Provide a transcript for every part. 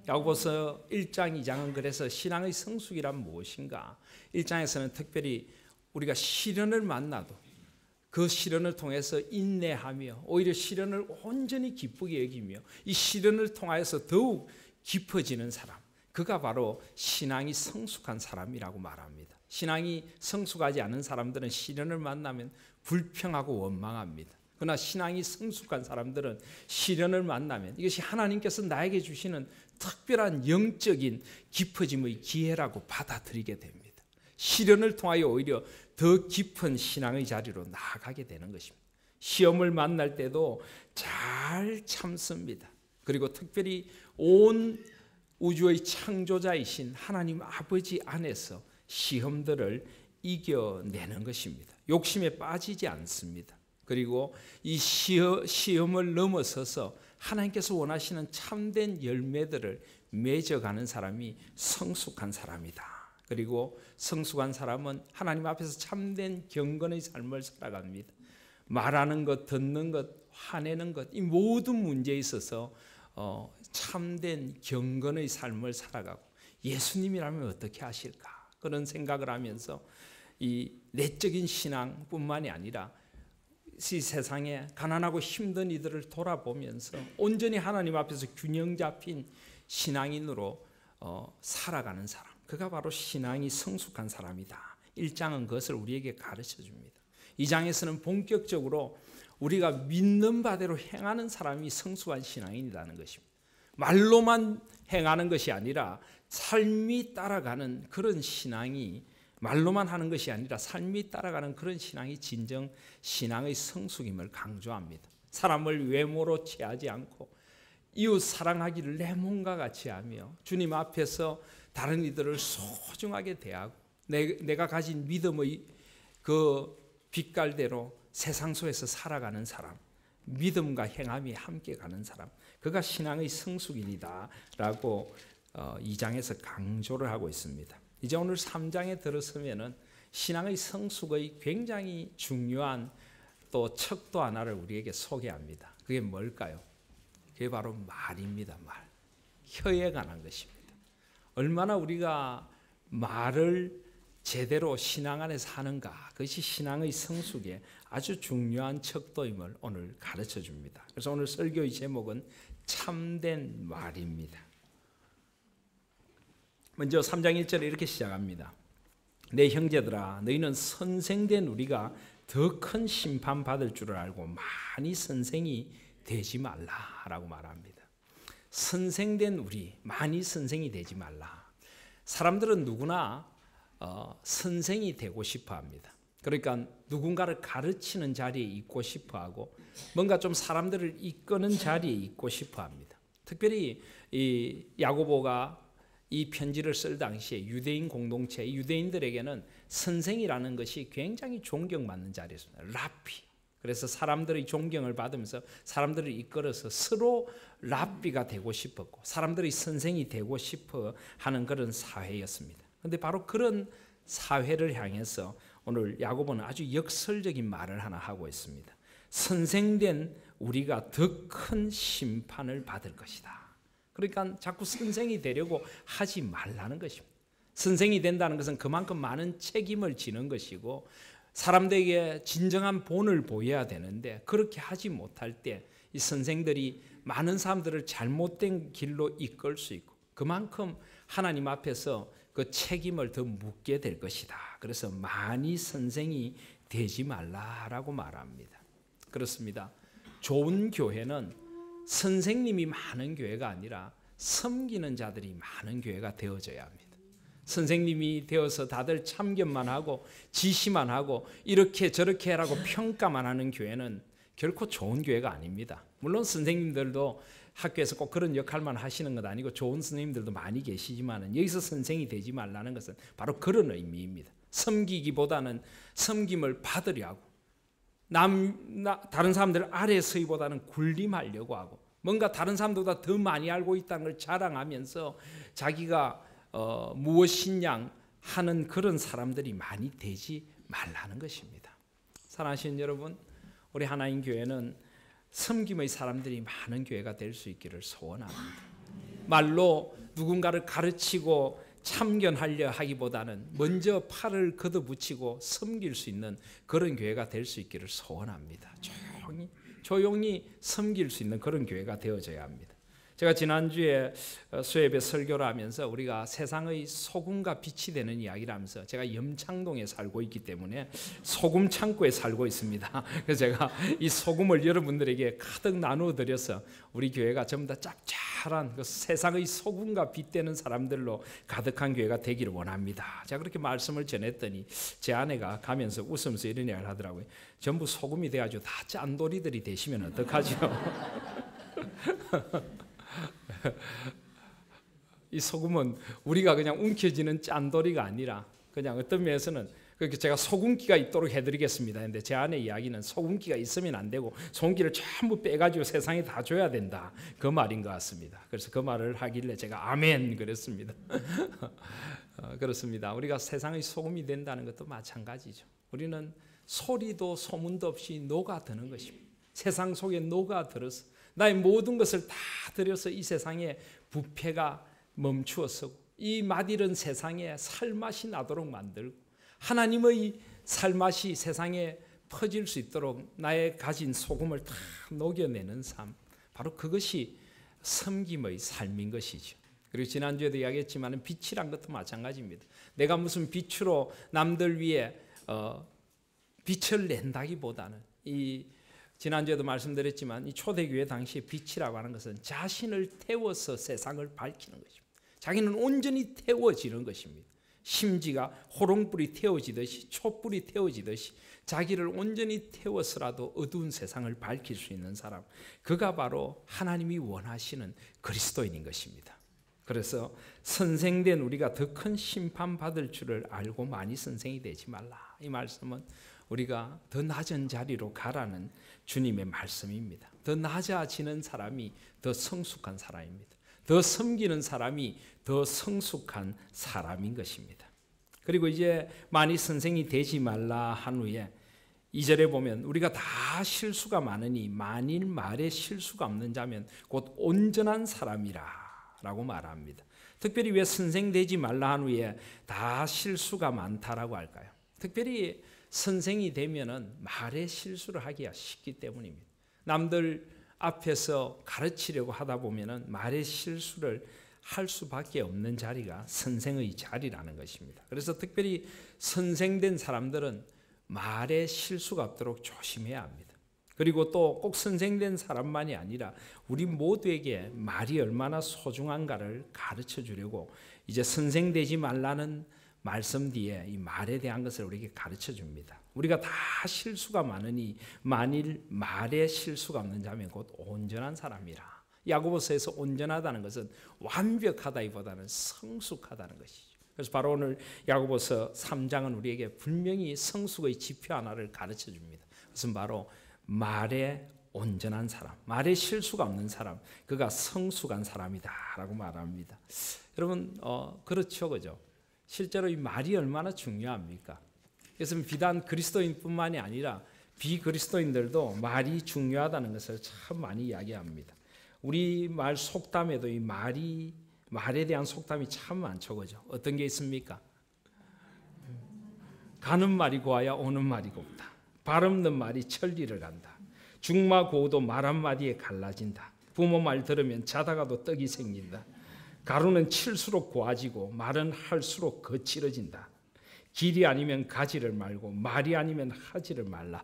야고보서 1장 2장은 그래서 신앙의 성숙이란 무엇인가? 1장에서는 특별히 우리가 시련을 만나도 그 시련을 통해서 인내하며 오히려 시련을 온전히 기쁘게 여기며 이 시련을 통하여서 더욱 깊어지는 사람, 그가 바로 신앙이 성숙한 사람이라고 말합니다. 신앙이 성숙하지 않은 사람들은 시련을 만나면 불평하고 원망합니다. 그러나 신앙이 성숙한 사람들은 시련을 만나면 이것이 하나님께서 나에게 주시는 특별한 영적인 깊어짐의 기회라고 받아들이게 됩니다. 시련을 통하여 오히려 더 깊은 신앙의 자리로 나아가게 되는 것입니다. 시험을 만날 때도 잘 참습니다. 그리고 특별히 온 우주의 창조자이신 하나님 아버지 안에서 시험들을 이겨내는 것입니다. 욕심에 빠지지 않습니다. 그리고 이 시험을 넘어서서 하나님께서 원하시는 참된 열매들을 맺어가는 사람이 성숙한 사람이다. 그리고 성숙한 사람은 하나님 앞에서 참된 경건의 삶을 살아갑니다. 말하는 것, 듣는 것, 화내는 것, 이 모든 문제에 있어서 참된 경건의 삶을 살아가고 예수님이라면 어떻게 하실까? 그런 생각을 하면서 이 내적인 신앙뿐만이 아니라 이 세상에 가난하고 힘든 이들을 돌아보면서 온전히 하나님 앞에서 균형 잡힌 신앙인으로 살아가는 사람, 그가 바로 신앙이 성숙한 사람이다. 1장은 그것을 우리에게 가르쳐 줍니다. 2장에서는 본격적으로 우리가 믿는 바대로 행하는 사람이 성숙한 신앙인이라는 것입니다. 말로만 행하는 것이 아니라 삶이 따라가는 그런 신앙이, 말로만 하는 것이 아니라 삶이 따라가는 그런 신앙이 진정 신앙의 성숙임을 강조합니다. 사람을 외모로 취하지 않고 이웃 사랑하기를 내 몸과 같이 하며 주님 앞에서 다른 이들을 소중하게 대하고 내가 가진 믿음의 그 빛깔대로 세상 속에서 살아가는 사람, 믿음과 행함이 함께 가는 사람, 그가 신앙의 성숙인이다 라고 2장에서 강조를 하고 있습니다. 이제 오늘 3장에 들어서면은 신앙의 성숙의 굉장히 중요한 또 척도 하나를 우리에게 소개합니다. 그게 뭘까요? 그게 바로 말입니다. 말. 혀에 관한 것입니다. 얼마나 우리가 말을 제대로 신앙 안에서 하는가, 그것이 신앙의 성숙에 아주 중요한 척도임을 오늘 가르쳐 줍니다. 그래서 오늘 설교의 제목은 참된 말입니다. 먼저 3장 1절에 이렇게 시작합니다. 내 형제들아, 너희는 선생된 우리가 더 큰 심판받을 줄을 알고 많이 선생이 되지 말라라고 말합니다. 선생된 우리, 많이 선생이 되지 말라. 사람들은 누구나 선생이 되고 싶어 합니다. 그러니까 누군가를 가르치는 자리에 있고 싶어 하고 뭔가 좀 사람들을 이끄는 자리에 있고 싶어 합니다. 특별히 이 야고보가 이 편지를 쓸 당시에 유대인 공동체, 유대인들에게는 선생이라는 것이 굉장히 존경받는 자리였습니다. 라피. 그래서 사람들의 존경을 받으면서 사람들을 이끌어서 서로 랍비가 되고 싶었고 사람들의 선생이 되고 싶어 하는 그런 사회였습니다. 그런데 바로 그런 사회를 향해서 오늘 야고보는 아주 역설적인 말을 하나 하고 있습니다. 선생된 우리가 더 큰 심판을 받을 것이다. 그러니까 자꾸 선생이 되려고 하지 말라는 것입니다. 선생이 된다는 것은 그만큼 많은 책임을 지는 것이고 사람들에게 진정한 본을 보여야 되는데 그렇게 하지 못할 때 이 선생들이 많은 사람들을 잘못된 길로 이끌 수 있고 그만큼 하나님 앞에서 그 책임을 더 묻게 될 것이다. 그래서 많이 선생이 되지 말라라고 말합니다. 그렇습니다. 좋은 교회는 선생님이 많은 교회가 아니라 섬기는 자들이 많은 교회가 되어져야 합니다. 선생님이 되어서 다들 참견만 하고 지시만 하고 이렇게 저렇게 하라고 평가만 하는 교회는 결코 좋은 교회가 아닙니다. 물론 선생님들도 학교에서 꼭 그런 역할만 하시는 건 아니고 좋은 선생님들도 많이 계시지만 여기서 선생이 되지 말라는 것은 바로 그런 의미입니다. 섬기기보다는 섬김을 받으려고 다른 사람들 아래 서기보다는 군림하려고 하고 뭔가 다른 사람들보다 더 많이 알고 있다는 걸 자랑하면서 자기가 무엇이냐 하는 그런 사람들이 많이 되지 말라는 것입니다. 사랑하시는 여러분, 우리 하나님 교회는 섬김의 사람들이 많은 교회가 될 수 있기를 소원합니다. 말로 누군가를 가르치고 참견하려 하기보다는 먼저 팔을 걷어붙이고 섬길 수 있는 그런 교회가 될 수 있기를 소원합니다. 조용히 섬길 수 있는 그런 교회가 되어져야 합니다. 제가 지난주에 수협에 설교를 하면서 우리가 세상의 소금과 빛이 되는 이야기를 하면서 제가 염창동에 살고 있기 때문에 소금 창고에 살고 있습니다. 그래서 제가 이 소금을 여러분들에게 가득 나누어 드려서 우리 교회가 전부 다 짭짤한 그 세상의 소금과 빛 되는 사람들로 가득한 교회가 되기를 원합니다. 제가 그렇게 말씀을 전했더니 제 아내가 가면서 웃으면서 이런 이야기를 하더라고요. 전부 소금이 돼가지고 다 짠돌이들이 되시면 어떡하죠? 이 소금은 우리가 그냥 움켜쥐는 짠돌이가 아니라 그냥 어떤 면에서는 그렇게 제가 소금기가 있도록 해드리겠습니다. 근데 제 아내 이야기는 소금기가 있으면 안 되고 소금기를 전부 빼가지고 세상에 다 줘야 된다. 그 말인 것 같습니다. 그래서 그 말을 하길래 제가 아멘 그랬습니다. 그렇습니다. 우리가 세상의 소금이 된다는 것도 마찬가지죠. 우리는 소리도 소문도 없이 녹아드는 것입니다. 세상 속에 녹아들어서 나의 모든 것을 다 들여서 이 세상에 부패가 멈추어서고 이 맛이른 세상에 살맛이 나도록 만들고 하나님의 살맛이 세상에 퍼질 수 있도록 나의 가진 소금을 다 녹여내는 삶, 바로 그것이 섬김의 삶인 것이죠. 그리고 지난주에도 이야기했지만 빛이란 것도 마찬가지입니다. 내가 무슨 빛으로 남들 위해 빛을 낸다기보다는 지난주에도 말씀드렸지만 이 초대교회 당시에 빛이라고 하는 것은 자신을 태워서 세상을 밝히는 것입니다. 자기는 온전히 태워지는 것입니다. 심지가 호롱불이 태워지듯이 촛불이 태워지듯이 자기를 온전히 태워서라도 어두운 세상을 밝힐 수 있는 사람, 그가 바로 하나님이 원하시는 그리스도인인 것입니다. 그래서 선생된 우리가 더 큰 심판받을 줄을 알고 많이 선생이 되지 말라. 이 말씀은 우리가 더 낮은 자리로 가라는 주님의 말씀입니다. 더 낮아지는 사람이 더 성숙한 사람입니다. 더 섬기는 사람이 더 성숙한 사람인 것입니다. 그리고 이제 많이 선생이 되지 말라 한 후에 2절에 보면 우리가 다 실수가 많으니 만일 말에 실수가 없는 자면 곧 온전한 사람이라 라고 말합니다. 특별히 왜 선생되지 말라 한 후에 다 실수가 많다라고 할까요? 특별히 선생이 되면은 말에 실수를 하기가 쉽기 때문입니다. 남들 앞에서 가르치려고 하다 보면은 말에 실수를 할 수밖에 없는 자리가 선생의 자리라는 것입니다. 그래서 특별히 선생된 사람들은 말에 실수가 없도록 조심해야 합니다. 그리고 또 꼭 선생된 사람만이 아니라 우리 모두에게 말이 얼마나 소중한가를 가르쳐 주려고 이제 선생되지 말라는 말씀 뒤에 이 말에 대한 것을 우리에게 가르쳐 줍니다. 우리가 다 실수가 많으니 만일 말에 실수가 없는 자면 곧 온전한 사람이라. 야고보서에서 온전하다는 것은 완벽하다기보다는 성숙하다는 것이죠. 그래서 바로 오늘 야고보서 3장은 우리에게 분명히 성숙의 지표 하나를 가르쳐 줍니다. 그것은 바로 말에 온전한 사람, 말에 실수가 없는 사람, 그가 성숙한 사람이다라고 말합니다. 여러분 그렇죠, 그죠? 실제로 이 말이 얼마나 중요합니까? 그래서 비단 그리스도인뿐만이 아니라 비그리스도인들도 말이 중요하다는 것을 참 많이 이야기합니다. 우리 말 속담에도 이 말에 대한 속담이 참 많죠, 그죠? 어떤 게 있습니까? 가는 말이 고와야 오는 말이 곱다. 발 없는 말이 천리를 간다. 중마고우도 말 한마디에 갈라진다. 부모 말 들으면 자다가도 떡이 생긴다. 가루는 칠수록 고와지고 말은 할수록 거칠어진다. 길이 아니면 가지를 말고 말이 아니면 하지를 말라.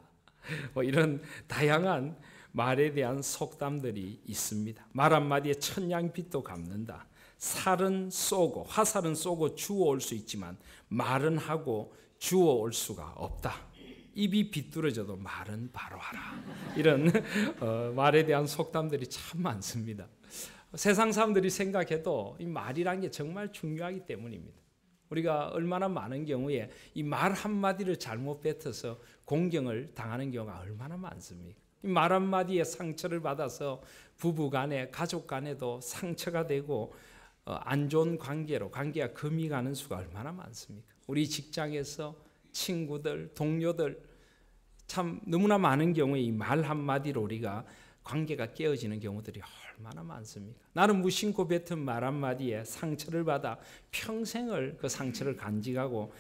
이런 다양한 말에 대한 속담들이 있습니다. 말 한마디에 천냥빚도 갚는다. 살은 쏘고 화살은 쏘고 주워올 수 있지만 말은 하고 주워올 수가 없다. 입이 비뚤어져도 말은 바로 하라. 이런 말에 대한 속담들이 참 많습니다. 세상 사람들이 생각해도 이 말이란 게 정말 중요하기 때문입니다. 우리가 얼마나 많은 경우에 이 말 한마디를 잘못 뱉어서 공경을 당하는 경우가 얼마나 많습니까? 이 말 한마디에 상처를 받아서 부부 간에 가족 간에도 상처가 되고 안 좋은 관계가 금이 가는 수가 얼마나 많습니까? 우리 직장에서 친구들, 동료들 참 너무나 많은 경우에 이 말 한마디로 우리가 관계가 깨어지는 경우들이 얼마나 많습니까? 나는 무심코 뱉은 말 한마디에 상처를 받아 평생을 그 상처를 간직하고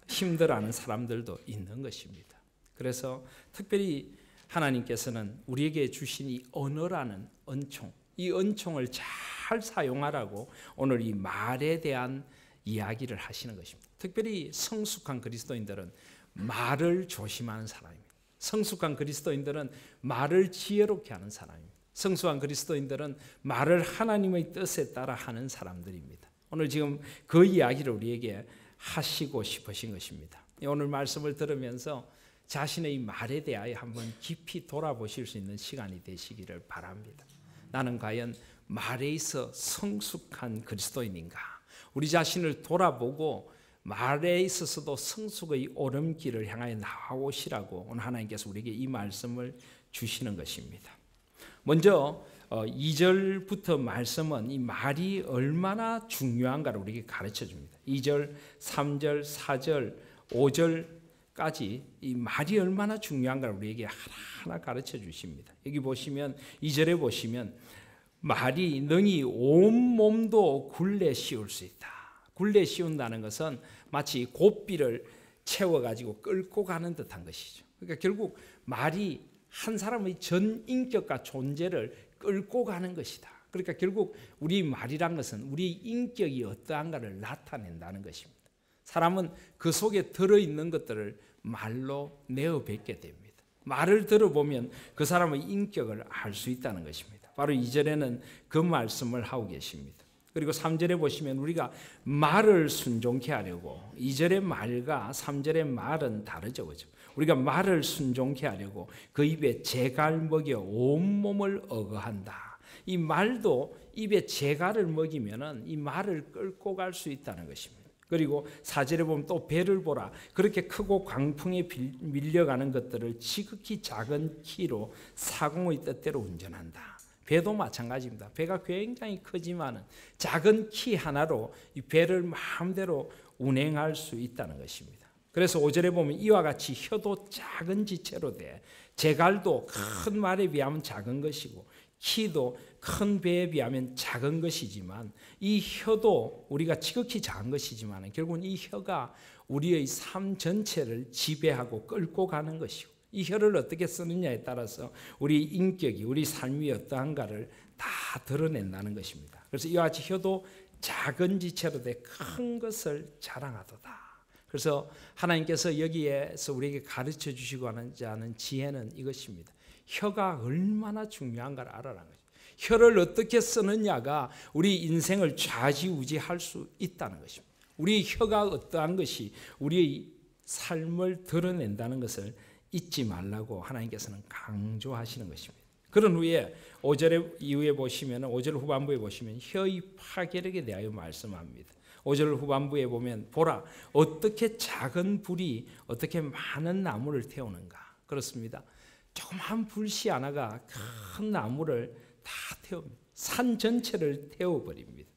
힘들어하는 사람들도 있는 것입니다. 그래서 특별히 하나님께서는 우리에게 주신 이 언어라는 은총, 이 은총을 잘 사용하라고 오늘 이 말에 대한 이야기를 하시는 것입니다. 특별히 성숙한 그리스도인들은 말을 조심하는 사람입니다. 성숙한 그리스도인들은 말을 지혜롭게 하는 사람입니다. 성숙한 그리스도인들은 말을 하나님의 뜻에 따라 하는 사람들입니다. 오늘 지금 그 이야기를 우리에게 하시고 싶으신 것입니다. 오늘 말씀을 들으면서 자신의 이 말에 대하여 한번 깊이 돌아보실 수 있는 시간이 되시기를 바랍니다. 나는 과연 말에 있어 성숙한 그리스도인인가? 우리 자신을 돌아보고 말에 있어서도 성숙의 오름길을 향하여 나아오시라고 오늘 하나님께서 우리에게 이 말씀을 주시는 것입니다. 먼저 2절부터 말씀은 이 말이 얼마나 중요한가를 우리에게 가르쳐 줍니다. 2절, 3절, 4절, 5절까지 이 말이 얼마나 중요한가를 우리에게 하나하나 가르쳐 주십니다. 여기 보시면 2절에 보시면 말이 능히 온몸도 굴레 씌울 수 있다. 굴레 씌운다는 것은 마치 고삐를 채워가지고 끌고 가는 듯한 것이죠. 그러니까 결국 말이 한 사람의 전 인격과 존재를 끌고 가는 것이다. 그러니까 결국 우리 말이란 것은 우리 인격이 어떠한가를 나타낸다는 것입니다. 사람은 그 속에 들어있는 것들을 말로 내어뱉게 됩니다. 말을 들어보면 그 사람의 인격을 알 수 있다는 것입니다. 바로 2절에는 그 말씀을 하고 계십니다. 그리고 3절에 보시면 우리가 말을 순종케 하려고 2절의 말과 3절의 말은 다르죠. 그렇죠? 우리가 말을 순종케 하려고 그 입에 재갈 먹여 온몸을 어거한다. 이 말도 입에 재갈을 먹이면 이 말을 끌고 갈 수 있다는 것입니다. 그리고 4절에 보면 또 배를 보라. 그렇게 크고 광풍에 밀려가는 것들을 지극히 작은 키로 사공의 뜻대로 운전한다. 배도 마찬가지입니다. 배가 굉장히 크지만 작은 키 하나로 이 배를 마음대로 운행할 수 있다는 것입니다. 그래서 5절에 보면 이와 같이 혀도 작은 지체로 돼 재갈도 큰 말에 비하면 작은 것이고 키도 큰 배에 비하면 작은 것이지만 이 혀도 우리가 지극히 작은 것이지만 결국은 이 혀가 우리의 삶 전체를 지배하고 끌고 가는 것이고 이 혀를 어떻게 쓰느냐에 따라서 우리 인격이 우리 삶이 어떠한가를 다 드러낸다는 것입니다. 그래서 이와 같이 혀도 작은 지체로 돼 큰 것을 자랑하도다. 그래서 하나님께서 여기에서 우리에게 가르쳐 주시고 하는 지혜는 이것입니다. 혀가 얼마나 중요한가를 알아라는 거죠. 혀를 어떻게 쓰느냐가 우리 인생을 좌지우지할 수 있다는 것입니다. 우리 혀가 어떠한 것이 우리의 삶을 드러낸다는 것을 잊지 말라고 하나님께서는 강조하시는 것입니다. 그런 후에 5절 이후에 보시면 5절 후반부에 보시면 혀의 파괴력에 대하여 말씀합니다. 5절 후반부에 보면 보라 어떻게 작은 불이 어떻게 많은 나무를 태우는가. 그렇습니다. 조그만 불씨 하나가 큰 나무를 다 태웁니다. 산 전체를 태워버립니다.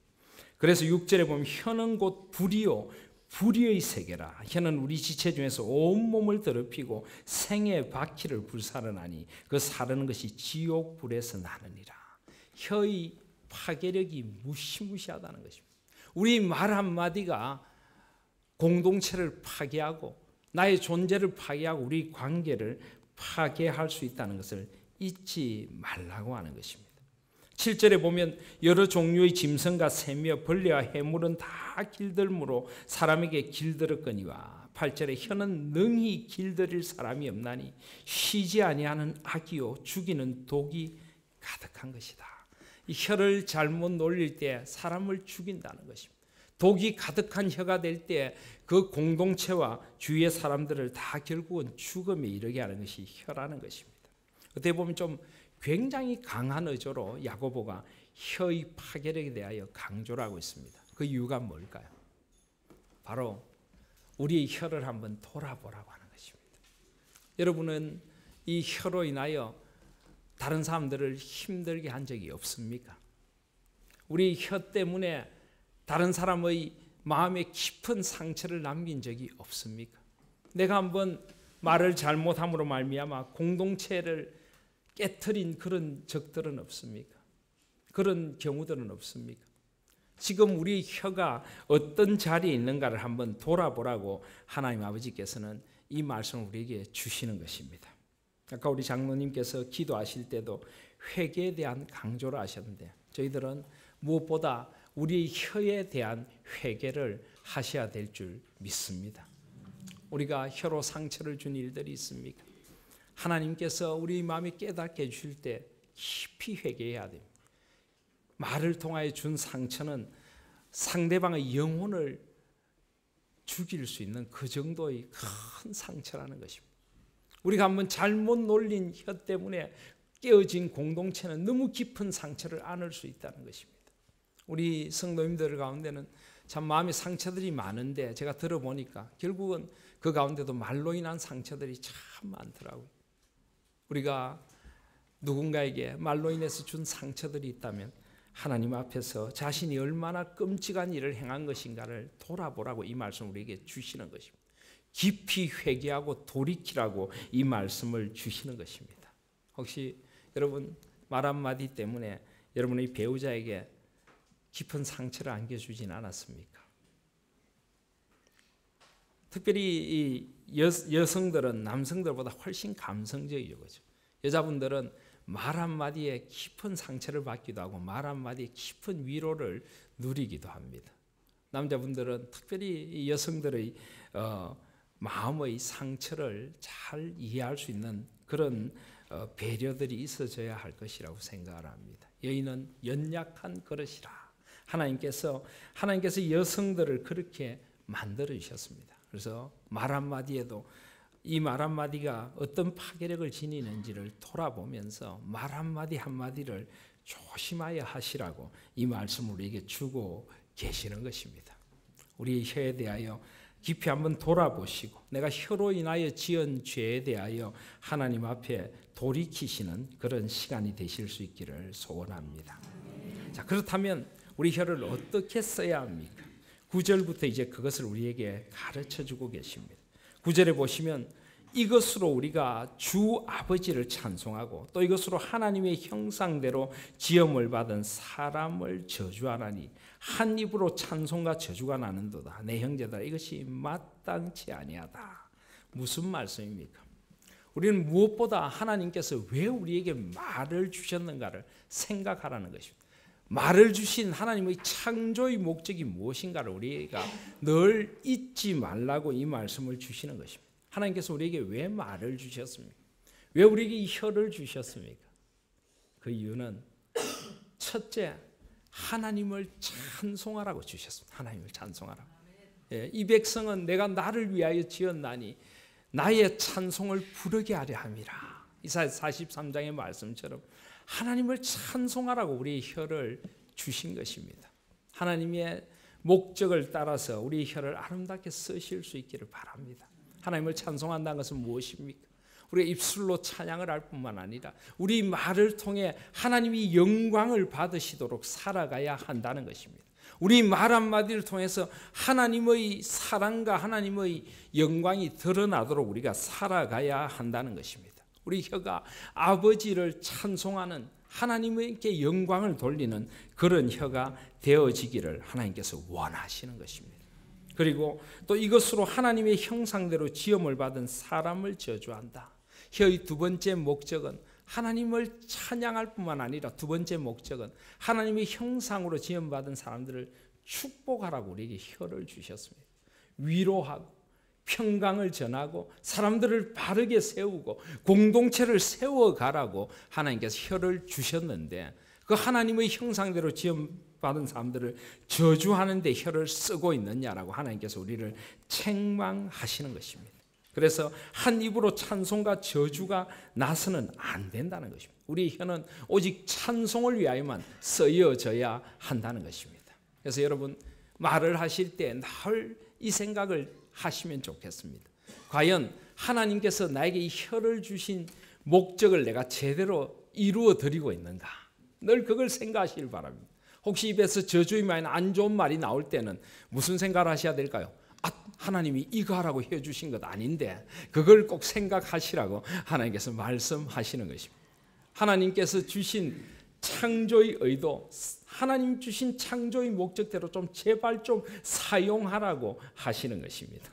그래서 6절에 보면 혀는 곧 불이요 불의의 세계라. 혀는 우리 지체 중에서 온몸을 더럽히고 생의 바퀴를 불사르나니 그 사르는 것이 지옥 불에서 나느니라. 혀의 파괴력이 무시무시하다는 것입니다. 우리 말 한마디가 공동체를 파괴하고 나의 존재를 파괴하고 우리 관계를 파괴할 수 있다는 것을 잊지 말라고 하는 것입니다. 7절에 보면 여러 종류의 짐승과 새며 벌레와 해물은 다 길들므로 사람에게 길들었거니와 8절에 혀는 능히 길들일 사람이 없나니 쉬지 아니하는 악이요 죽이는 독이 가득한 것이다. 이 혀를 잘못 놀릴 때 사람을 죽인다는 것입니다. 독이 가득한 혀가 될 때 그 공동체와 주위의 사람들을 다 결국은 죽음에 이르게 하는 것이 혀라는 것입니다. 어떻게 보면 좀 굉장히 강한 어조로 야고보가 혀의 파괴력에 대하여 강조를 하고 있습니다. 그 이유가 뭘까요? 바로 우리의 혀를 한번 돌아보라고 하는 것입니다. 여러분은 이 혀로 인하여 다른 사람들을 힘들게 한 적이 없습니까? 우리 혀 때문에 다른 사람의 마음에 깊은 상처를 남긴 적이 없습니까? 내가 한번 말을 잘못함으로 말미암아 공동체를 깨트린 그런 적들은 없습니까? 그런 경우들은 없습니까? 지금 우리 혀가 어떤 자리에 있는가를 한번 돌아보라고 하나님 아버지께서는 이 말씀을 우리에게 주시는 것입니다. 아까 우리 장로님께서 기도하실 때도 회개에 대한 강조를 하셨는데 저희들은 무엇보다 우리의 혀에 대한 회개를 하셔야 될 줄 믿습니다. 우리가 혀로 상처를 준 일들이 있습니까? 하나님께서 우리 마음에 깨닫게 해주실 때 깊이 회개해야 됩니다. 말을 통하여 준 상처는 상대방의 영혼을 죽일 수 있는 그 정도의 큰 상처라는 것입니다. 우리가 한번 잘못 놀린 혀 때문에 깨어진 공동체는 너무 깊은 상처를 안을 수 있다는 것입니다. 우리 성도님들 가운데는 참 마음의 상처들이 많은데 제가 들어보니까 결국은 그 가운데도 말로 인한 상처들이 참 많더라고요. 우리가 누군가에게 말로 인해서 준 상처들이 있다면 하나님 앞에서 자신이 얼마나 끔찍한 일을 행한 것인가를 돌아보라고 이 말씀을 우리에게 주시는 것입니다. 깊이 회개하고 돌이키라고 이 말씀을 주시는 것입니다. 혹시 여러분 말 한마디 때문에 여러분의 배우자에게 깊은 상처를 안겨주진 않았습니까? 특별히 이 여성들은 남성들보다 훨씬 감성적이죠. 그렇죠? 여자분들은 말 한마디에 깊은 상처를 받기도 하고 말 한마디에 깊은 위로를 누리기도 합니다. 남자분들은 특별히 이 여성들의 마음의 상처를 잘 이해할 수 있는 그런 배려들이 있어져야 할 것이라고 생각을 합니다. 여인은 연약한 그릇이라 하나님께서 여성들을 그렇게 만들어 주셨습니다. 그래서 말 한마디에도 이 말 한마디가 어떤 파괴력을 지니는지를 돌아보면서 말 한마디 한마디를 조심하여 하시라고 이 말씀을 우리에게 주고 계시는 것입니다. 우리의 혀에 대하여 깊이 한번 돌아보시고 내가 혀로 인하여 지은 죄에 대하여 하나님 앞에 돌이키시는 그런 시간이 되실 수 있기를 소원합니다. 자, 그렇다면 우리 혀를 어떻게 써야 합니까? 9절부터 이제 그것을 우리에게 가르쳐 주고 계십니다. 9절에 보시면 이것으로 우리가 주 아버지를 찬송하고 또 이것으로 하나님의 형상대로 지음을 받은 사람을 저주하나니 한 입으로 찬송과 저주가 나는도다. 내 형제들아 이것이 마땅치 아니하다. 무슨 말씀입니까? 우리는 무엇보다 하나님께서 왜 우리에게 말을 주셨는가를 생각하라는 것입니다. 말을 주신 하나님의 창조의 목적이 무엇인가를 우리가 늘 잊지 말라고 이 말씀을 주시는 것입니다. 하나님께서 우리에게 왜 말을 주셨습니까? 왜 우리에게 이 혀를 주셨습니까? 그 이유는 첫째, 하나님을 찬송하라고 주셨습니다. 하나님을 찬송하라고. 이 백성은 내가 나를 위하여 지었나니 나의 찬송을 부르게 하려 함이라. 이사야 43장의 말씀처럼 하나님을 찬송하라고 우리의 혀를 주신 것입니다. 하나님의 목적을 따라서 우리의 혀를 아름답게 쓰실 수 있기를 바랍니다. 하나님을 찬송한다는 것은 무엇입니까? 우리가 입술로 찬양을 할 뿐만 아니라 우리 말을 통해 하나님이 영광을 받으시도록 살아가야 한다는 것입니다. 우리 말 한마디를 통해서 하나님의 사랑과 하나님의 영광이 드러나도록 우리가 살아가야 한다는 것입니다. 우리 혀가 아버지를 찬송하는 하나님께 영광을 돌리는 그런 혀가 되어지기를 하나님께서 원하시는 것입니다. 그리고 또 이것으로 하나님의 형상대로 지음을 받은 사람을 저주한다. 혀의 두 번째 목적은 하나님을 찬양할 뿐만 아니라 두 번째 목적은 하나님의 형상으로 지음받은 사람들을 축복하라고 우리에게 혀를 주셨습니다. 위로하고 평강을 전하고 사람들을 바르게 세우고 공동체를 세워가라고 하나님께서 혀를 주셨는데 그 하나님의 형상대로 지음받은 사람들을 저주하는 데 혀를 쓰고 있느냐라고 하나님께서 우리를 책망하시는 것입니다. 그래서 한 입으로 찬송과 저주가 나서는 안 된다는 것입니다. 우리 혀는 오직 찬송을 위하여만 쓰여져야 한다는 것입니다. 그래서 여러분 말을 하실 때 늘 이 생각을 하시면 좋겠습니다. 과연 하나님께서 나에게 이 혀를 주신 목적을 내가 제대로 이루어 드리고 있는가? 늘 그걸 생각하시길 바랍니다. 혹시 입에서 저주의 말이나 안 좋은 말이 나올 때는 무슨 생각을 하셔야 될까요? 하나님이 이거 하라고 해주신 것 아닌데 그걸 꼭 생각하시라고 하나님께서 말씀하시는 것입니다. 하나님께서 주신 창조의 의도, 하나님 주신 창조의 목적대로 좀 제발 좀 사용하라고 하시는 것입니다.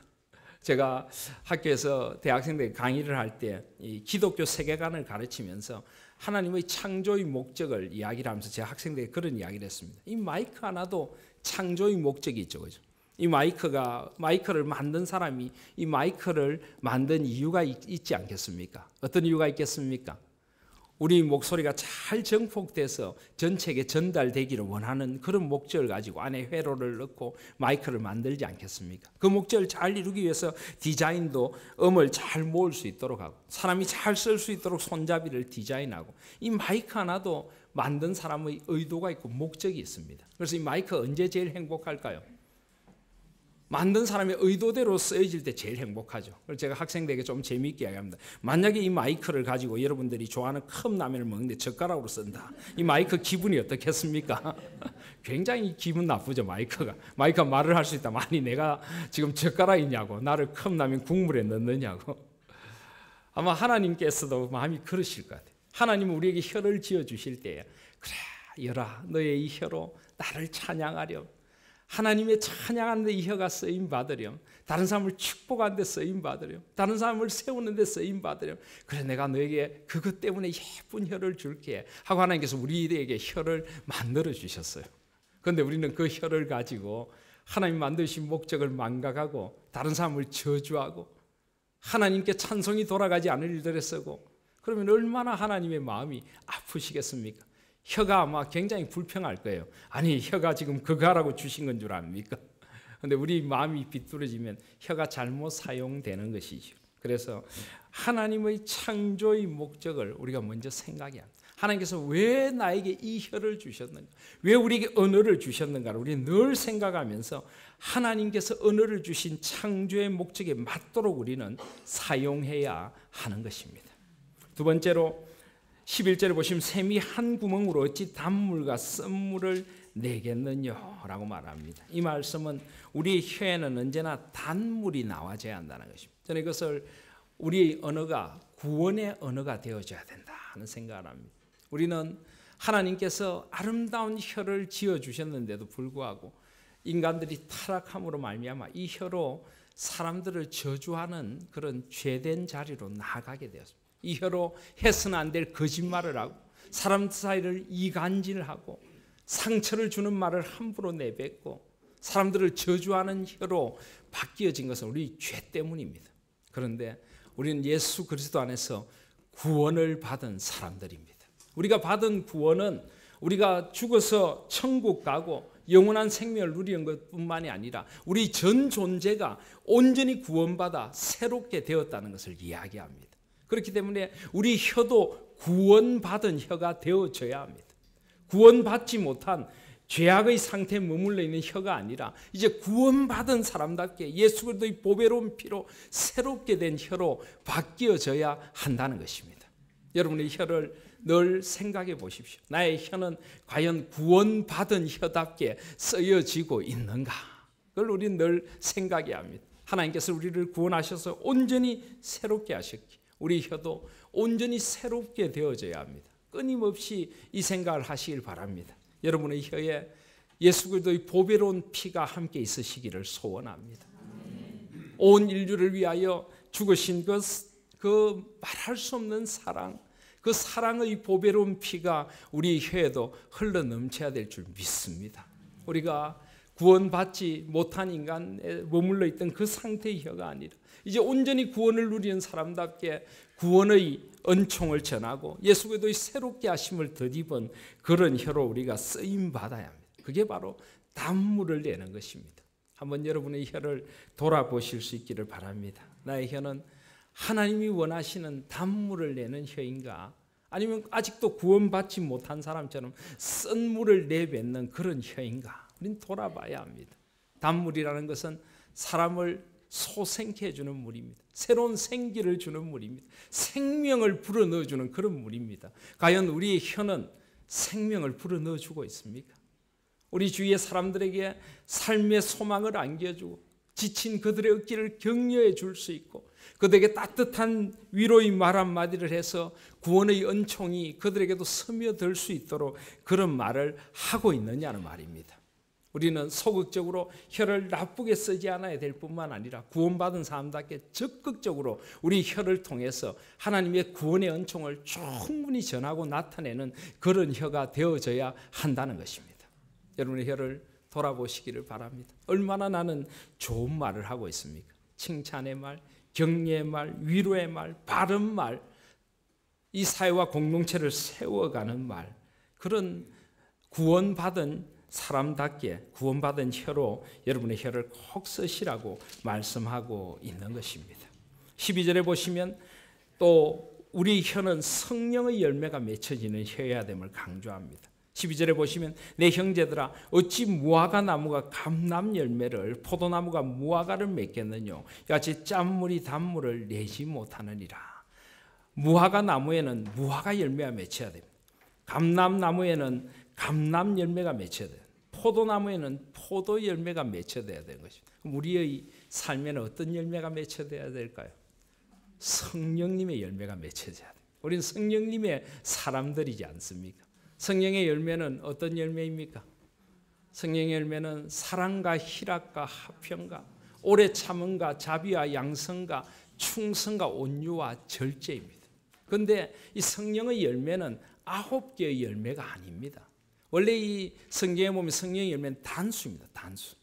제가 학교에서 대학생들 강의를 할 때 이 기독교 세계관을 가르치면서 하나님의 창조의 목적을 이야기를 하면서 제 학생들에게 그런 이야기를 했습니다. 이 마이크 하나도 창조의 목적이 있죠, 그죠? 이 마이크를 만든 사람이 이 마이크를 만든 이유가 있지 않겠습니까? 어떤 이유가 있겠습니까? 우리 목소리가 잘 정폭돼서 전체에게 전달되기를 원하는 그런 목적을 가지고 안에 회로를 넣고 마이크를 만들지 않겠습니까? 그 목적을 잘 이루기 위해서 디자인도 음을 잘 모을 수 있도록 하고 사람이 잘 쓸 수 있도록 손잡이를 디자인하고 이 마이크 하나도 만든 사람의 의도가 있고 목적이 있습니다. 그래서 이 마이크 언제 제일 행복할까요? 만든 사람의 의도대로 쓰여질 때 제일 행복하죠. 그래서 제가 학생들에게 좀 재미있게 이야기합니다. 만약에 이 마이크를 가지고 여러분들이 좋아하는 컵라면을 먹는데 젓가락으로 쓴다. 이 마이크 기분이 어떻겠습니까? 굉장히 기분 나쁘죠, 마이크가. 마이크가 말을 할 수 있다. 아니 내가 지금 젓가락이냐고, 나를 컵라면 국물에 넣느냐고. 아마 하나님께서도 마음이 그러실 것 같아요. 하나님은 우리에게 혀를 지어주실 때에 그래 열아 너의 이 혀로 나를 찬양하렴. 하나님의 찬양하는 데 이 혀가 쓰임 받으렴. 다른 사람을 축복하는 데 쓰임 받으렴. 다른 사람을 세우는 데 쓰임 받으렴. 그래 내가 너에게 그것 때문에 예쁜 혀를 줄게 하고 하나님께서 우리에게 혀를 만들어 주셨어요. 그런데 우리는 그 혀를 가지고 하나님 만드신 목적을 망각하고 다른 사람을 저주하고 하나님께 찬송이 돌아가지 않을 일들에 쓰고 그러면 얼마나 하나님의 마음이 아프시겠습니까? 혀가 아마 굉장히 불평할 거예요. 아니 혀가 지금 그거 하라고 주신 건 줄 압니까? 그런데 우리 마음이 비뚤어지면 혀가 잘못 사용되는 것이죠. 그래서 하나님의 창조의 목적을 우리가 먼저 생각해야 합니다. 하나님께서 왜 나에게 이 혀를 주셨는가? 왜 우리에게 언어를 주셨는가를 우리는 늘 생각하면서 하나님께서 언어를 주신 창조의 목적에 맞도록 우리는 사용해야 하는 것입니다. 두 번째로 11절에 보시면 샘이 한 구멍으로 어찌 단물과 쓴물을 내겠느냐 라고 말합니다. 이 말씀은 우리 혀에는 언제나 단물이 나와줘야 한다는 것입니다. 저는 이것을 우리의 언어가 구원의 언어가 되어줘야 된다 하는 생각을 합니다. 우리는 하나님께서 아름다운 혀를 지어주셨는데도 불구하고 인간들이 타락함으로 말미암아 이 혀로 사람들을 저주하는 그런 죄된 자리로 나아가게 되었습니다. 이 혀로 해서는 안 될 거짓말을 하고 사람 사이를 이간질하고 상처를 주는 말을 함부로 내뱉고 사람들을 저주하는 혀로 바뀌어진 것은 우리 죄 때문입니다. 그런데 우리는 예수 그리스도 안에서 구원을 받은 사람들입니다. 우리가 받은 구원은 우리가 죽어서 천국 가고 영원한 생명을 누리는 것뿐만이 아니라 우리 전 존재가 온전히 구원받아 새롭게 되었다는 것을 이야기합니다. 그렇기 때문에 우리 혀도 구원받은 혀가 되어져야 합니다. 구원받지 못한 죄악의 상태에 머물러 있는 혀가 아니라 이제 구원받은 사람답게 예수 그리스도의 보배로운 피로 새롭게 된 혀로 바뀌어져야 한다는 것입니다. 여러분의 혀를 늘 생각해 보십시오. 나의 혀는 과연 구원받은 혀답게 쓰여지고 있는가? 그걸 우리는 늘 생각해야 합니다. 하나님께서 우리를 구원하셔서 온전히 새롭게 하셨기 우리 혀도 온전히 새롭게 되어져야 합니다. 끊임없이 이 생각을 하시길 바랍니다. 여러분의 혀에 예수 그리스도의 보배로운 피가 함께 있으시기를 소원합니다. 온 인류를 위하여 죽으신 그 말할 수 없는 사랑, 그 사랑의 보배로운 피가 우리 혀에도 흘러넘쳐야 될 줄 믿습니다. 우리가 구원받지 못한 인간에 머물러 있던 그 상태의 혀가 아니라 이제 온전히 구원을 누리는 사람답게 구원의 은총을 전하고 예수 그리스도의 새롭게 하심을 덧입은 그런 혀로 우리가 쓰임 받아야 합니다. 그게 바로 단물을 내는 것입니다. 한번 여러분의 혀를 돌아보실 수 있기를 바랍니다. 나의 혀는 하나님이 원하시는 단물을 내는 혀인가? 아니면 아직도 구원받지 못한 사람처럼 쓴물을 내뱉는 그런 혀인가? 우리는 돌아봐야 합니다. 단물이라는 것은 사람을 소생케 해주는 물입니다. 새로운 생기를 주는 물입니다. 생명을 불어넣어주는 그런 물입니다. 과연 우리의 혀는 생명을 불어넣어주고 있습니까? 우리 주위의 사람들에게 삶의 소망을 안겨주고 지친 그들의 어깨를 격려해 줄 수 있고 그들에게 따뜻한 위로의 말 한마디를 해서 구원의 은총이 그들에게도 스며들 수 있도록 그런 말을 하고 있느냐는 말입니다. 우리는 소극적으로 혀를 나쁘게 쓰지 않아야 될 뿐만 아니라 구원받은 사람답게 적극적으로 우리 혀를 통해서 하나님의 구원의 은총을 충분히 전하고 나타내는 그런 혀가 되어져야 한다는 것입니다. 여러분의 혀를 돌아보시기를 바랍니다. 얼마나 나는 좋은 말을 하고 있습니까? 칭찬의 말, 격려의 말, 위로의 말, 바른 말, 이 사회와 공동체를 세워가는 말, 그런 구원받은 사람답게 구원받은 혀로 여러분의 혀를 꼭 쓰시라고 말씀하고 있는 것입니다. 12절에 보시면 또 우리 혀는 성령의 열매가 맺혀지는 혀여야 됨을 강조합니다. 12절에 보시면 내 형제들아 어찌 무화과 나무가 감람 열매를 포도나무가 무화과를 맺겠느냐 이같이 짠물이 단물을 내지 못하느니라. 무화과 나무에는 무화과 열매가 맺혀야 됩니다. 감람나무에는 감람 열매가 맺혀야 돼요. 포도나무에는 포도 열매가 맺혀져야 되는 것입니다. 우리의 삶에는 어떤 열매가 맺혀져야 될까요? 성령님의 열매가 맺혀져야 돼요. 우리는 성령님의 사람들이지 않습니까? 성령의 열매는 어떤 열매입니까? 성령의 열매는 사랑과 희락과 화평과 오래 참음과 자비와 양성과 충성과 온유와 절제입니다. 그런데 이 성령의 열매는 9개의 열매가 아닙니다. 원래 이 성경에 보면 성령의 열매는 단수입니다. 단수.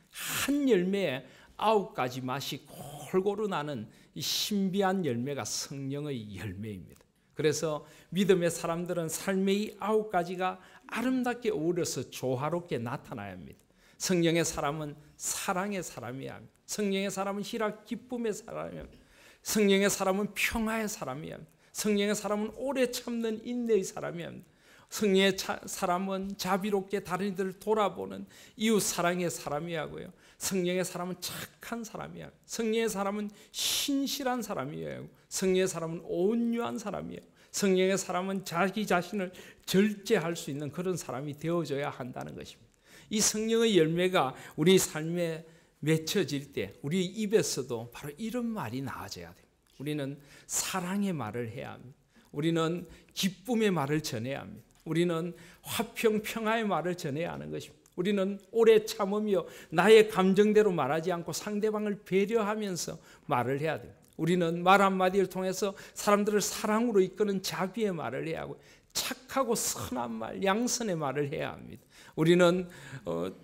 한 열매에 9가지 맛이 골고루 나는 이 신비한 열매가 성령의 열매입니다. 그래서 믿음의 사람들은 삶의 이 9가지가 아름답게 어우러서 조화롭게 나타나야 합니다. 성령의 사람은 사랑의 사람이야 합니다. 성령의 사람은 희락 기쁨의 사람이야 합니다. 성령의 사람은 평화의 사람이야 합니다. 성령의 사람은 오래 참는 인내의 사람이야 합니다. 성령의 사람은 자비롭게 다른 이들을 돌아보는 이웃 사랑의 사람이야 하고요. 성령의 사람은 착한 사람이야. 성령의 사람은 신실한 사람이에요. 성령의 사람은 온유한 사람이에요. 성령의 사람은 자기 자신을 절제할 수 있는 그런 사람이 되어져야 한다는 것입니다. 이 성령의 열매가 우리 삶에 맺혀질 때 우리 입에서도 바로 이런 말이 나와져야 됩니다. 우리는 사랑의 말을 해야 합니다. 우리는 기쁨의 말을 전해야 합니다. 우리는 화평, 평화의 말을 전해야 하는 것입니다. 우리는 오래 참으며 나의 감정대로 말하지 않고 상대방을 배려하면서 말을 해야 됩니다. 우리는 말 한마디를 통해서 사람들을 사랑으로 이끄는 자비의 말을 해야 하고 착하고 선한 말, 양선의 말을 해야 합니다. 우리는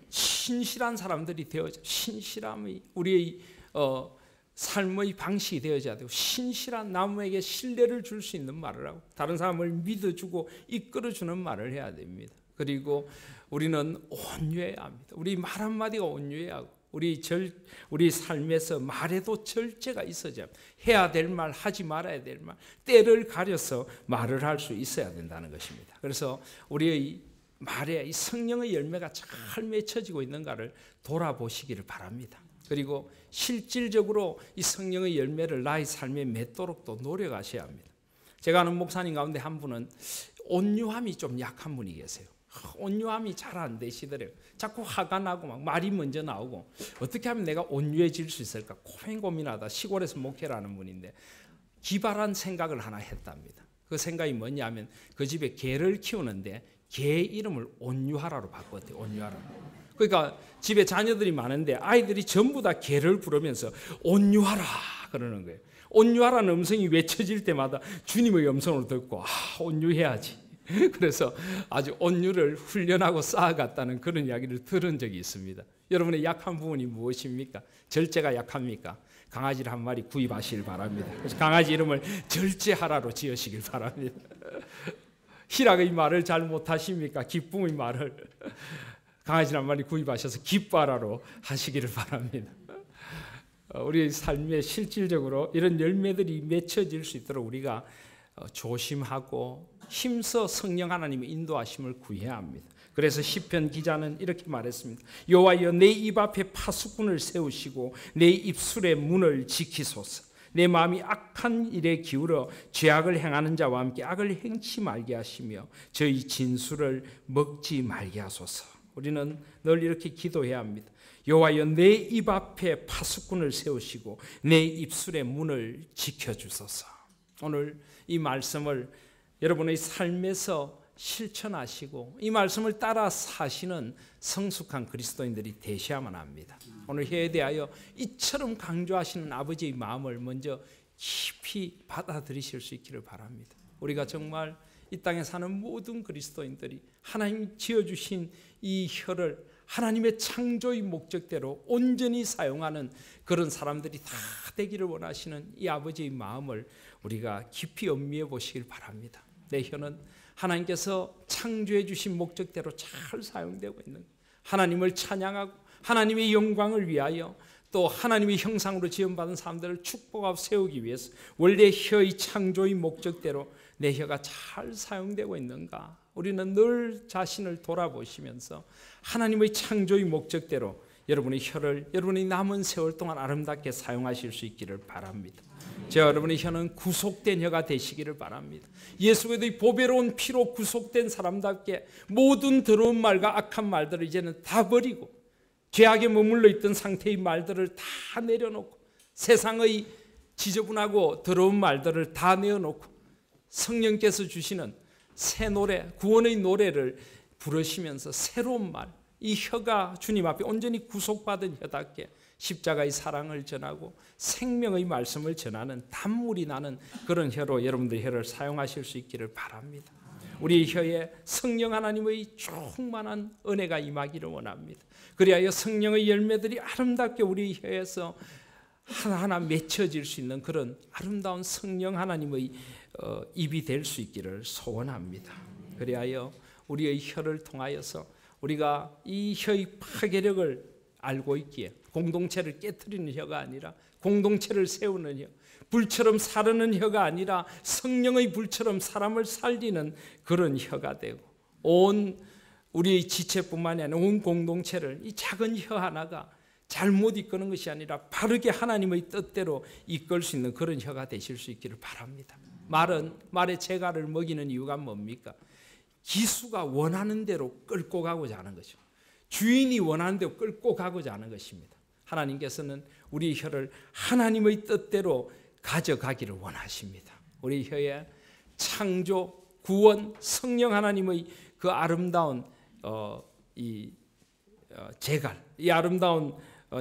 신실한 사람들이 되어져 신실함이 우리의 삶의 방식이 되어져야 되고 신실한 남에게 신뢰를 줄 수 있는 말을 하고 다른 사람을 믿어주고 이끌어주는 말을 해야 됩니다. 그리고 우리는 온유해야 합니다. 우리 말 한마디가 온유해야 하고 우리 삶에서 말에도 절제가 있어야 합니다. 해야 될 말, 하지 말아야 될 말, 때를 가려서 말을 할 수 있어야 된다는 것입니다. 그래서 우리의 말에 이 성령의 열매가 잘 맺혀지고 있는가를 돌아보시기를 바랍니다. 그리고 실질적으로 이 성령의 열매를 나의 삶에 맺도록 또 노력하셔야 합니다. 제가 아는 목사님 가운데 한 분은 온유함이 좀 약한 분이 계세요. 온유함이 잘 안 되시더래요. 자꾸 화가 나고 막 말이 먼저 나오고 어떻게 하면 내가 온유해질 수 있을까 고민하다 시골에서 목회를 하는 분인데 기발한 생각을 하나 했답니다. 그 생각이 뭐냐면 그 집에 개를 키우는데 개 이름을 온유하라로 바꿨대요. 온유하라. 그러니까 집에 자녀들이 많은데 아이들이 전부 다 개를 부르면서 온유하라 그러는 거예요. 온유하라는 음성이 외쳐질 때마다 주님의 음성을 듣고 온유해야지. 그래서 아주 온유를 훈련하고 쌓아갔다는 그런 이야기를 들은 적이 있습니다. 여러분의 약한 부분이 무엇입니까? 절제가 약합니까? 강아지를 한 마리 구입하시길 바랍니다. 그래서 강아지 이름을 절제하라로 지으시길 바랍니다. 희락의 말을 잘 못하십니까? 기쁨의 말을 강아지 한 마리 구입하셔서 기뻐하라로 하시기를 바랍니다. 우리 삶에 실질적으로 이런 열매들이 맺혀질 수 있도록 우리가 조심하고 힘써 성령 하나님의 인도하심을 구해야 합니다. 그래서 시편 기자는 이렇게 말했습니다. 여호와여 내 입 앞에 파수꾼을 세우시고 내 입술의 문을 지키소서. 내 마음이 악한 일에 기울어 죄악을 행하는 자와 함께 악을 행치 말게 하시며 저희 진술을 먹지 말게 하소서. 우리는 늘 이렇게 기도해야 합니다. 여호와여, 내 입 앞에 파수꾼을 세우시고 내 입술의 문을 지켜주소서. 오늘 이 말씀을 여러분의 삶에서 실천하시고 이 말씀을 따라 사시는 성숙한 그리스도인들이 되셔야만 합니다. 오늘 해에 대하여 이처럼 강조하시는 아버지의 마음을 먼저 깊이 받아들이실 수 있기를 바랍니다. 우리가 정말 이 땅에 사는 모든 그리스도인들이 하나님 지어주신 이 혀를 하나님의 창조의 목적대로 온전히 사용하는 그런 사람들이 다 되기를 원하시는 이 아버지의 마음을 우리가 깊이 음미해 보시길 바랍니다. 내 혀는 하나님께서 창조해 주신 목적대로 잘 사용되고 있는, 하나님을 찬양하고 하나님의 영광을 위하여 또 하나님의 형상으로 지음받은 사람들을 축복하고 세우기 위해서 원래 혀의 창조의 목적대로 내 혀가 잘 사용되고 있는가? 우리는 늘 자신을 돌아보시면서 하나님의 창조의 목적대로 여러분의 혀를 여러분의 남은 세월 동안 아름답게 사용하실 수 있기를 바랍니다. 여러분의 혀는 구속된 혀가 되시기를 바랍니다. 예수 그리스도의 보배로운 피로 구속된 사람답게 모든 더러운 말과 악한 말들을 이제는 다 버리고 죄악에 머물러 있던 상태의 말들을 다 내려놓고 세상의 지저분하고 더러운 말들을 다 내어놓고 성령께서 주시는 새 노래, 구원의 노래를 부르시면서 새로운 말, 이 혀가 주님 앞에 온전히 구속받은 혀답게 십자가의 사랑을 전하고 생명의 말씀을 전하는 단물이 나는 그런 혀로 여러분들 혀를 사용하실 수 있기를 바랍니다. 우리 혀에 성령 하나님의 충만한 은혜가 임하기를 원합니다. 그리하여 성령의 열매들이 아름답게 우리 혀에서 하나하나 맺혀질 수 있는 그런 아름다운 성령 하나님의 입이 될 수 있기를 소원합니다. 그리하여 우리의 혀를 통하여서 우리가 이 혀의 파괴력을 알고 있기에 공동체를 깨트리는 혀가 아니라 공동체를 세우는 혀, 불처럼 사르는 혀가 아니라 성령의 불처럼 사람을 살리는 그런 혀가 되고 온 우리의 지체뿐만이 아니라 온 공동체를 이 작은 혀 하나가 잘못 이끄는 것이 아니라 바르게 하나님의 뜻대로 이끌 수 있는 그런 혀가 되실 수 있기를 바랍니다. 말은 말의 재갈을 먹이는 이유가 뭡니까? 기수가 원하는 대로 끌고 가고자 하는 것이죠. 주인이 원하는 대로 끌고 가고자 하는 것입니다. 하나님께서는 우리 혀를 하나님의 뜻대로 가져가기를 원하십니다. 우리 혀에 창조, 구원, 성령 하나님의 그 아름다운 재갈, 이 아름다운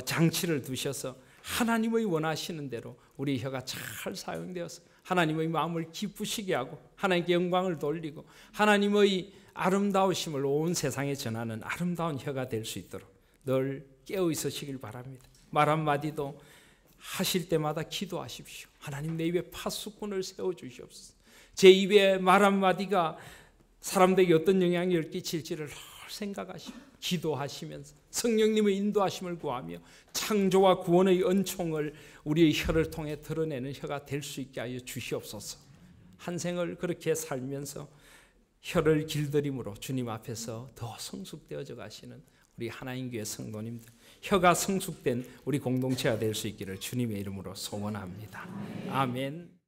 장치를 두셔서 하나님의 원하시는 대로 우리 혀가 잘 사용되어서 하나님의 마음을 기쁘시게 하고 하나님께 영광을 돌리고 하나님의 아름다우심을 온 세상에 전하는 아름다운 혀가 될 수 있도록 늘 깨어 있으시길 바랍니다. 말 한마디도 하실 때마다 기도하십시오. 하나님, 내 입에 파수꾼을 세워주시옵소서. 제 입에 말 한마디가 사람들에게 어떤 영향을 끼칠지를 늘 생각하시고 기도하시면서 성령님의 인도하심을 구하며 창조와 구원의 은총을 우리의 혀를 통해 드러내는 혀가 될 수 있게 하여 주시옵소서. 한 생을 그렇게 살면서 혀를 길들임으로 주님 앞에서 더 성숙되어져 가시는 우리 하나님 교회 성도님들, 혀가 성숙된 우리 공동체가 될 수 있기를 주님의 이름으로 소원합니다. 아멘.